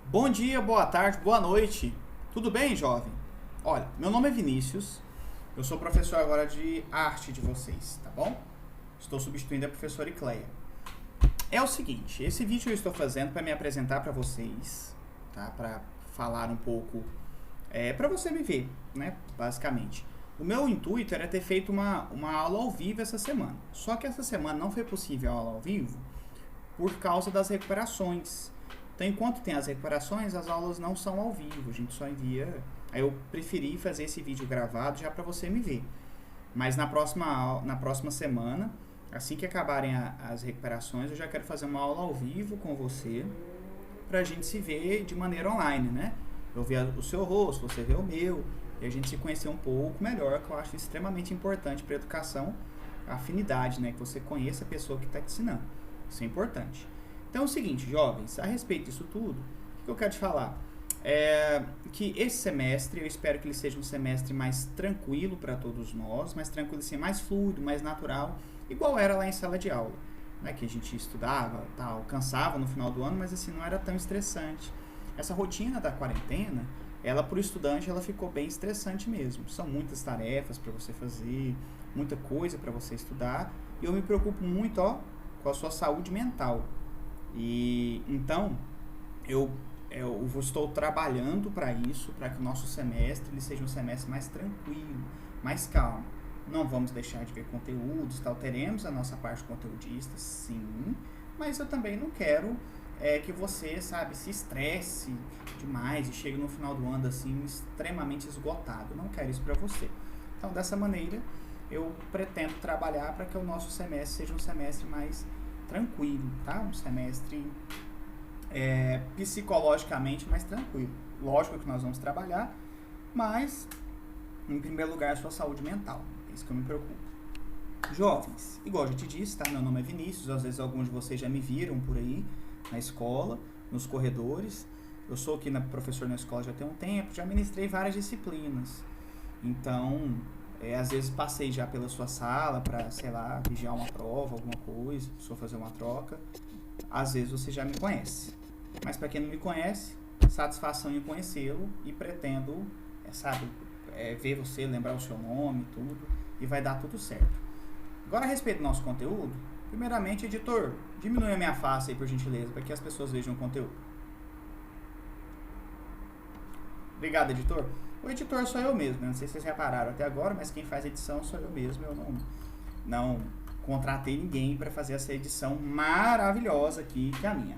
Bom dia, boa tarde, boa noite. Tudo bem, jovem? Olha, meu nome é Vinícius. Eu sou professor agora de arte de vocês, tá bom? Estou substituindo a professora Icleia. É o seguinte, esse vídeo eu estou fazendo para me apresentar para vocês, tá? Para falar um pouco, para você me ver, né? Basicamente. O meu intuito era ter feito uma aula ao vivo essa semana. Só que essa semana não foi possível a aula ao vivo por causa das recuperações. Então, enquanto tem as recuperações, as aulas não são ao vivo, a gente só envia. Aí eu preferi fazer esse vídeo gravado já para você me ver. Mas na próxima semana, assim que acabarem as recuperações, eu já quero fazer uma aula ao vivo com você, pra gente se ver de maneira online, né? Eu ver o seu rosto, você ver o meu, e a gente se conhecer um pouco melhor, que eu acho extremamente importante para a educação, a afinidade, né? Que você conheça a pessoa que está te ensinando. Isso é importante. Então é o seguinte, jovens, a respeito disso tudo, o que eu quero te falar? É que esse semestre, eu espero que ele seja um semestre mais tranquilo para todos nós, mais tranquilo assim, mais fluido, mais natural, igual era lá em sala de aula, né? Que a gente estudava, tal, cansava no final do ano, mas assim, não era tão estressante. Essa rotina da quarentena, ela para o estudante, ela ficou bem estressante mesmo. São muitas tarefas para você fazer, muita coisa para você estudar, e eu me preocupo muito, com a sua saúde mental. E então eu estou trabalhando para isso, para que o nosso semestre ele seja um semestre mais tranquilo, mais calmo. Não vamos deixar de ver conteúdos, tal. Teremos a nossa parte conteudista, sim, mas eu também não quero que você, sabe, se estresse demais e chegue no final do ano assim extremamente esgotado. Eu não quero isso para você. Então, dessa maneira, eu pretendo trabalhar para que o nosso semestre seja um semestre mais tranquilo, tá? Um semestre psicologicamente mais tranquilo. Lógico que nós vamos trabalhar, mas em primeiro lugar a sua saúde mental. É isso que eu me preocupo. Jovens, igual eu já te disse, tá? Meu nome é Vinícius, às vezes alguns de vocês já me viram por aí na escola, nos corredores. Eu sou aqui professor na escola já tem um tempo, já ministrei várias disciplinas. Então, às vezes passei já pela sua sala para, sei lá, vigiar uma prova, alguma coisa, só fazer uma troca. Às vezes você já me conhece. Mas para quem não me conhece, satisfação em conhecê-lo e pretendo, sabe, ver você, lembrar o seu nome, tudo, e vai dar tudo certo. Agora, a respeito do nosso conteúdo, primeiramente, editor, diminui a minha face aí, por gentileza, para que as pessoas vejam o conteúdo. Obrigado, editor. O editor sou eu mesmo, né? Não sei se vocês repararam até agora, mas quem faz edição sou eu mesmo. Eu não contratei ninguém para fazer essa edição maravilhosa aqui, que é a minha.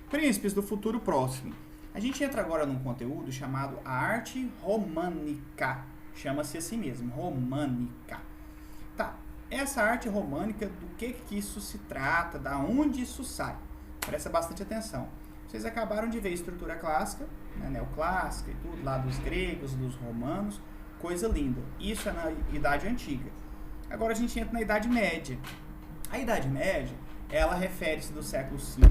Príncipes do futuro próximo. A gente entra agora num conteúdo chamado a arte românica. Chama-se assim mesmo, românica. Tá, essa arte românica, do que isso se trata, da onde isso sai? Presta bastante atenção. Vocês acabaram de ver a estrutura clássica, né, neoclássica e tudo, lá dos gregos, dos romanos, coisa linda. Isso é na Idade Antiga. Agora a gente entra na Idade Média. A Idade Média, ela refere-se do século V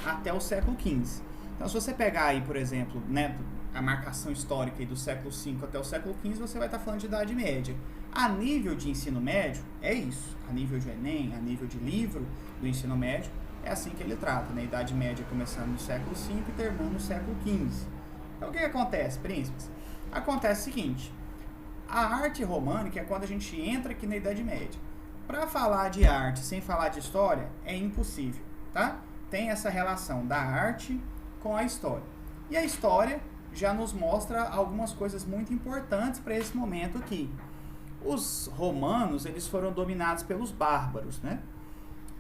até o século XV. Então, se você pegar aí, por exemplo, né, a marcação histórica aí do século V até o século XV, você vai estar falando de Idade Média. A nível de ensino médio, é isso. A nível de Enem, a nível de livro do ensino médio, é assim que ele trata, né? Idade Média começando no século V e terminando no século XV. Então, o que acontece, príncipes? Acontece o seguinte: a arte românica é quando a gente entra aqui na Idade Média. Para falar de arte sem falar de história, é impossível, tá? Tem essa relação da arte com a história. E a história já nos mostra algumas coisas muito importantes para esse momento aqui. Os romanos, eles foram dominados pelos bárbaros, né?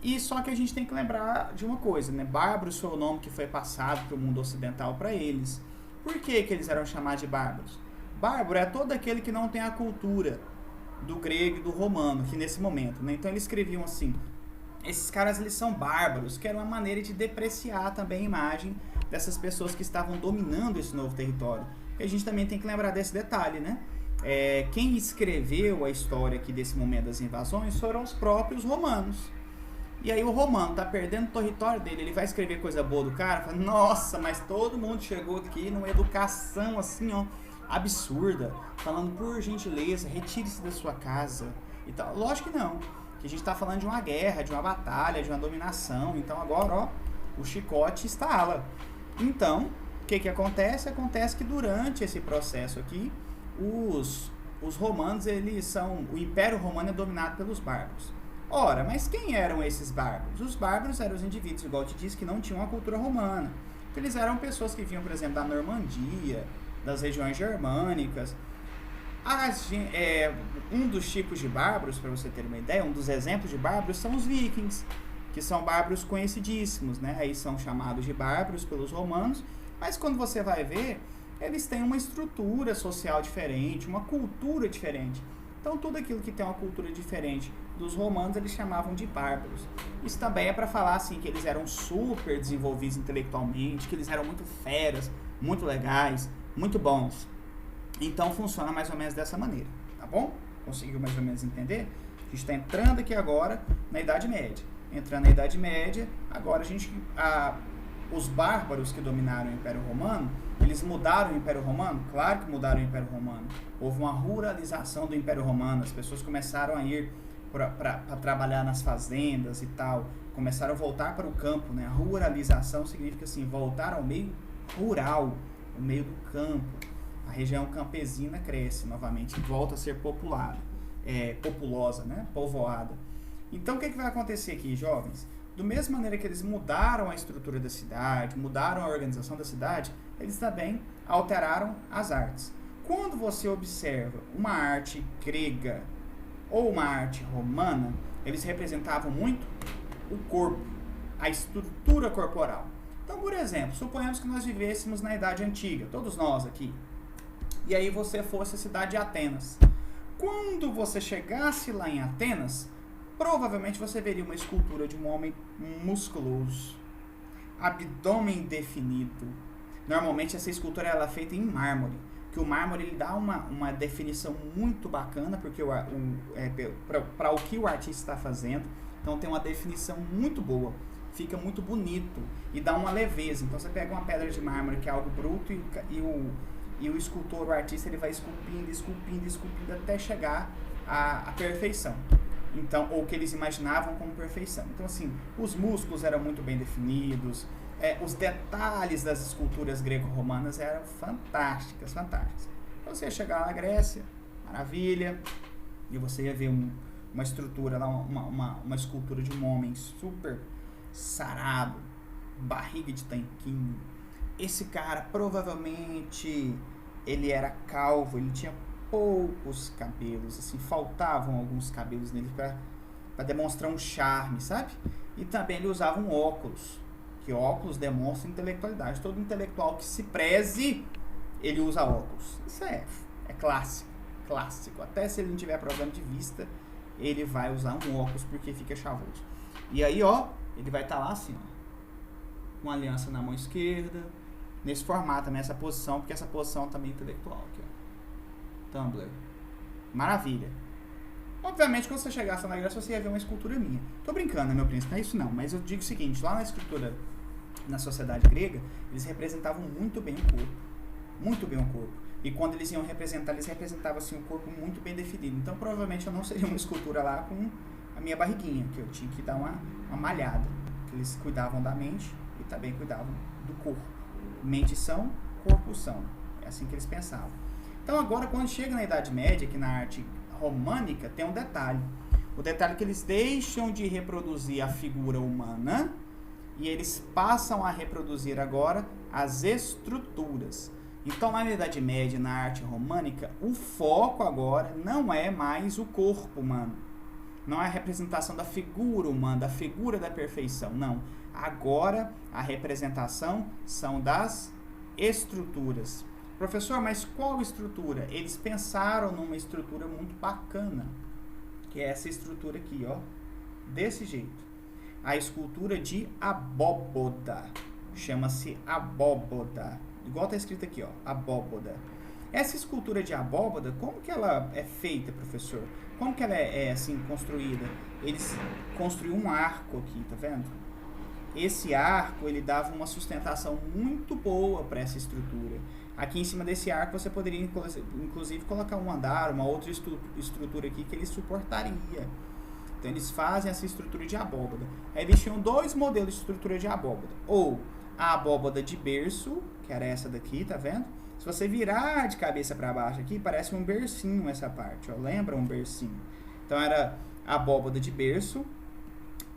E só que a gente tem que lembrar de uma coisa, né? Bárbaros foi o nome que foi passado para o mundo ocidental para eles. Por que eles eram chamados de bárbaros? Bárbaro é todo aquele que não tem a cultura do grego e do romano, que nesse momento, né? Então eles escreviam assim: esses caras, eles são bárbaros, que era uma maneira de depreciar também a imagem dessas pessoas que estavam dominando esse novo território. E a gente também tem que lembrar desse detalhe, né? Quem escreveu a história aqui desse momento das invasões foram os próprios romanos. E aí o romano tá perdendo o território dele, ele vai escrever coisa boa do cara, fala: nossa, mas todo mundo chegou aqui numa educação assim, absurda, falando, por gentileza, retire-se da sua casa e tal. Lógico que não, que a gente tá falando de uma guerra, de uma batalha, de uma dominação. Então agora, o chicote estala. Então, que acontece? Acontece que durante esse processo aqui, os romanos, o Império Romano é dominado pelos bárbaros. Ora, mas quem eram esses bárbaros? Os bárbaros eram os indivíduos, igual eu te disse, que não tinham uma cultura romana. Então, eles eram pessoas que vinham, por exemplo, da Normandia, das regiões germânicas. Um dos tipos de bárbaros, para você ter uma ideia, um dos exemplos de bárbaros são os vikings, que são bárbaros conhecidíssimos, né? Aí são chamados de bárbaros pelos romanos, mas quando você vai ver, eles têm uma estrutura social diferente, uma cultura diferente. Então, tudo aquilo que tem uma cultura diferente dos romanos, eles chamavam de bárbaros. Isso também é para falar assim, que eles eram super desenvolvidos intelectualmente, que eles eram muito feras, muito legais, muito bons. Então, funciona mais ou menos dessa maneira, tá bom? Conseguiu mais ou menos entender? A gente está entrando aqui agora na Idade Média. Entrando na Idade Média, agora os bárbaros que dominaram o Império Romano, eles mudaram o Império Romano? Claro que mudaram o Império Romano. Houve uma ruralização do Império Romano, as pessoas começaram a ir para trabalhar nas fazendas e tal, começaram a voltar para o campo, né? A ruralização significa assim, voltar ao meio rural, ao meio do campo. A região campesina cresce novamente, volta a ser populosa, né? Povoada. Então, o que vai acontecer aqui, jovens? Da mesma maneira que eles mudaram a estrutura da cidade, mudaram a organização da cidade, eles também alteraram as artes. Quando você observa uma arte grega ou uma arte romana, eles representavam muito o corpo, a estrutura corporal. Então, por exemplo, suponhamos que nós vivêssemos na Idade Antiga, todos nós aqui, e aí você fosse a cidade de Atenas. Quando você chegasse lá em Atenas, provavelmente você veria uma escultura de um homem musculoso, abdômen definido. Normalmente essa escultura ela é feita em mármore, que o mármore ele dá uma definição muito bacana porque para o que o artista está fazendo. Então tem uma definição muito boa, fica muito bonito e dá uma leveza. Então você pega uma pedra de mármore que é algo bruto e o escultor, o artista, ele vai esculpindo até chegar à perfeição. Então, ou que eles imaginavam como perfeição. Então, assim, os músculos eram muito bem definidos, os detalhes das esculturas greco-romanas eram fantásticas. Então, você ia chegar na Grécia, maravilha, e você ia ver uma estrutura lá, uma escultura de um homem super sarado, barriga de tanquinho. Esse cara, provavelmente, ele era calvo, ele tinha poucos cabelos, assim, faltavam alguns cabelos nele para demonstrar um charme, sabe? E também ele usava um óculos, que óculos demonstra intelectualidade. Todo intelectual que se preze, ele usa óculos. Isso é clássico. Até se ele não tiver problema de vista, ele vai usar um óculos porque fica chavoso. E aí, ó, ele vai estar lá assim, ó, com a aliança na mão esquerda, nesse formato, nessa posição, porque essa posição também é intelectual aqui, ó. Tumblr. Maravilha. Obviamente, quando você chegasse na Grécia, você ia ver uma escultura minha. Tô brincando, né, meu príncipe? Não é isso não, mas eu digo o seguinte, lá na escultura, na sociedade grega, eles representavam muito bem o corpo. E quando eles iam representar, eles representavam assim, o corpo muito bem definido. Então, provavelmente, eu não seria uma escultura lá com a minha barriguinha, que eu tinha que dar uma malhada. Que eles cuidavam da mente e também cuidavam do corpo. Mente são, corpo são. É assim que eles pensavam. Então agora, quando chega na Idade Média, aqui na arte românica, tem um detalhe. O detalhe é que eles deixam de reproduzir a figura humana e eles passam a reproduzir agora as estruturas. Então, na Idade Média, na arte românica, o foco agora não é mais o corpo humano. Não é a representação da figura humana, da figura da perfeição, não. Agora, a representação são das estruturas. Professor, mas qual estrutura? Eles pensaram numa estrutura muito bacana, que é essa estrutura aqui, ó, desse jeito. A escultura de abóboda, chama-se abóboda, igual está escrito aqui, ó, abóboda. Essa escultura de abóboda, como que ela é feita, professor? Como que ela é assim, construída? Eles construíram um arco aqui, tá vendo? Esse arco, ele dava uma sustentação muito boa para essa estrutura. Aqui em cima desse arco você poderia, inclusive, colocar um andar, uma outra estrutura aqui que ele suportaria. Então, eles fazem essa estrutura de abóbada. Aí eles tinham dois modelos de estrutura de abóbada. Ou a abóbada de berço, que era essa daqui, tá vendo? Se você virar de cabeça para baixo aqui, parece um bercinho essa parte, ó. Lembra um bercinho? Então era a abóbada de berço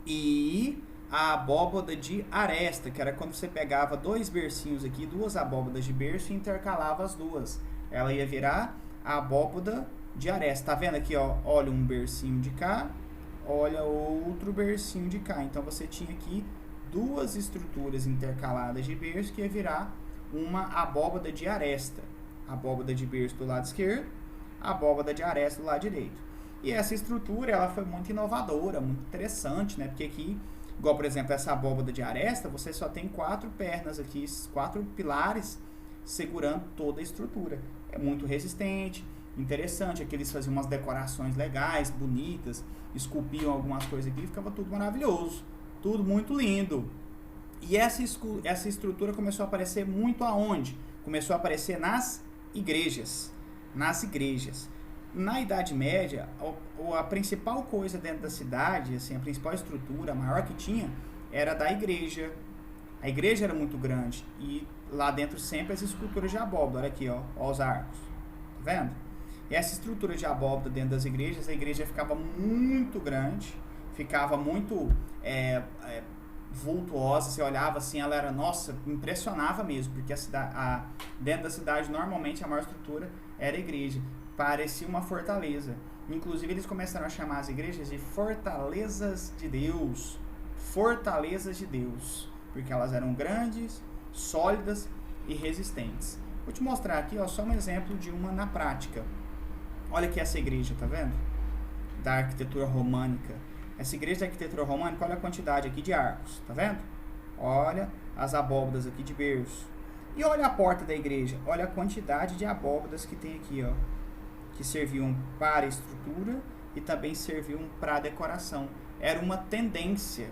e a abóbada de aresta, que era quando você pegava dois bercinhos aqui, duas abóbadas de berço e intercalava as duas. Ela ia virar a abóbada de aresta. Tá vendo aqui, ó? Olha um bercinho de cá, olha outro bercinho de cá. Então você tinha aqui duas estruturas intercaladas de berço que ia virar uma abóbada de aresta. Abóbada de berço do lado esquerdo, abóbada de aresta do lado direito. E essa estrutura, ela foi muito inovadora, muito interessante, né? Porque aqui, igual por exemplo, essa abóbada de aresta, você só tem 4 pernas aqui, 4 pilares segurando toda a estrutura. É muito resistente, interessante. Aqui eles faziam umas decorações legais, bonitas, esculpiam algumas coisas aqui, ficava tudo maravilhoso. Tudo muito lindo. E essa estrutura começou a aparecer muito aonde? Começou a aparecer nas igrejas. Nas igrejas. Na Idade Média, a principal coisa dentro da cidade, assim, a principal estrutura, a maior que tinha, era da igreja. A igreja era muito grande. E lá dentro sempre as esculturas de abóbada. Olha aqui, ó os arcos. Tá vendo? E essa estrutura de abóbada dentro das igrejas, a igreja ficava muito grande. Ficava muito vultuosa, você olhava assim, ela era, nossa, impressionava mesmo, porque dentro da cidade, normalmente, a maior estrutura era a igreja, parecia uma fortaleza. Inclusive, eles começaram a chamar as igrejas de fortalezas de Deus, porque elas eram grandes, sólidas e resistentes. Vou te mostrar aqui, ó, só um exemplo de uma na prática. Olha aqui essa igreja, tá vendo? Da arquitetura românica. Essa igreja da arquitetura românica, olha a quantidade aqui de arcos, tá vendo? Olha as abóbadas aqui de berço. E olha a porta da igreja, olha a quantidade de abóbadas que tem aqui, ó. Que serviam para estrutura e também serviam para decoração. Era uma tendência.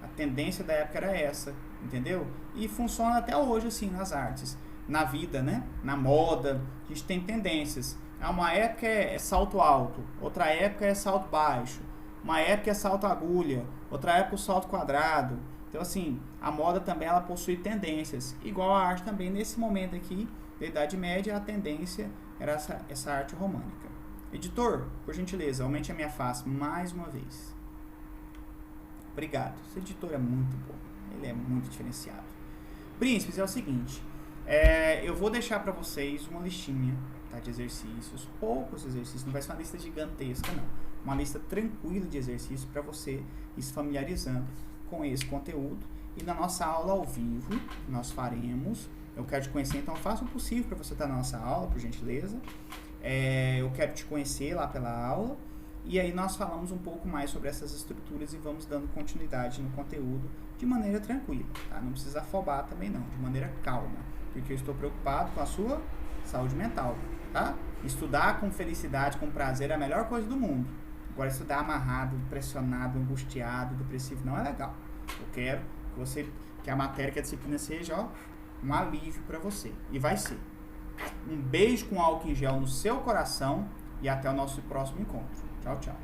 A tendência da época era essa, entendeu? E funciona até hoje, assim, nas artes. Na vida, né? Na moda, a gente tem tendências. Uma época é salto alto, outra época é salto baixo. Uma época é salto agulha, outra época o salto quadrado. Então, assim, a moda também ela possui tendências. Igual a arte também, nesse momento aqui, da Idade Média, a tendência era essa arte românica. Editor, por gentileza, aumente a minha face mais uma vez. Obrigado. Esse editor é muito bom. Ele é muito diferenciado. Príncipes, é o seguinte. Eu vou deixar para vocês uma listinha, tá, de exercícios. Poucos exercícios. Não vai ser uma lista gigantesca, não. Uma lista tranquila de exercícios para você ir se familiarizando com esse conteúdo. E na nossa aula ao vivo, nós faremos. Eu quero te conhecer, então faça o possível para você estar na nossa aula, por gentileza. Eu quero te conhecer lá pela aula. E aí nós falamos um pouco mais sobre essas estruturas e vamos dando continuidade no conteúdo de maneira tranquila, tá? Não precisa afobar também não, de maneira calma. Porque eu estou preocupado com a sua saúde mental, tá? Estudar com felicidade, com prazer é a melhor coisa do mundo. Agora, estudar amarrado, pressionado, angustiado, depressivo, não é legal. Eu quero que a matéria, que a disciplina seja, ó, um alívio para você. E vai ser. Um beijo com álcool em gel no seu coração e até o nosso próximo encontro. Tchau, tchau.